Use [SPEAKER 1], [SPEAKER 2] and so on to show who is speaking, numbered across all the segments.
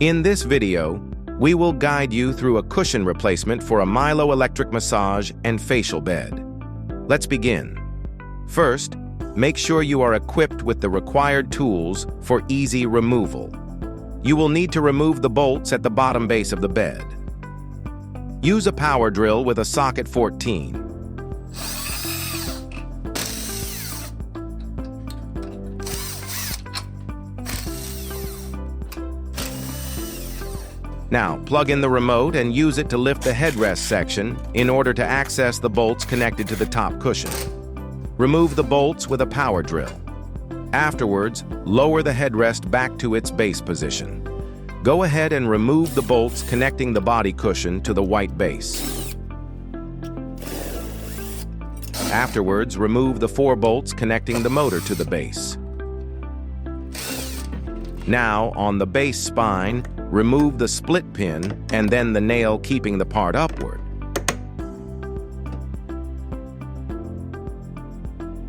[SPEAKER 1] In this video, we will guide you through a cushion replacement for a Milo electric massage and facial bed. Let's begin. First, make sure you are equipped with the required tools for easy removal. You will need to remove the bolts at the bottom base of the bed. Use a power drill with a socket 14. Now, plug in the remote and use it to lift the headrest section in order to access the bolts connected to the top cushion. Remove the bolts with a power drill. Afterwards, lower the headrest back to its base position. Go ahead and remove the bolts connecting the body cushion to the white base. Afterwards, remove the 4 bolts connecting the motor to the base. Now, on the base spine, remove the split pin and then the nail keeping the part upward.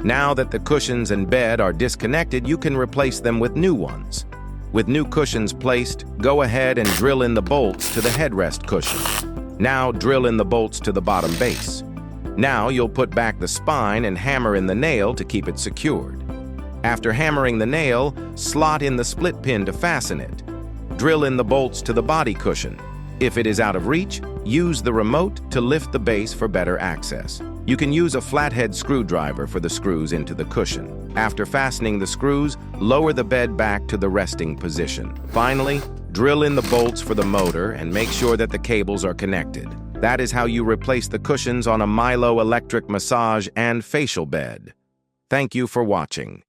[SPEAKER 1] Now that the cushions and bed are disconnected, you can replace them with new ones. With new cushions placed, go ahead and drill in the bolts to the headrest cushion. Now drill in the bolts to the bottom base. Now you'll put back the spine and hammer in the nail to keep it secured. After hammering the nail, slot in the split pin to fasten it. Drill in the bolts to the body cushion. If it is out of reach, use the remote to lift the base for better access. You can use a flathead screwdriver for the screws into the cushion. After fastening the screws, lower the bed back to the resting position. Finally, drill in the bolts for the motor and make sure that the cables are connected. That is how you replace the cushions on a Milo electric massage and facial bed. Thank you for watching.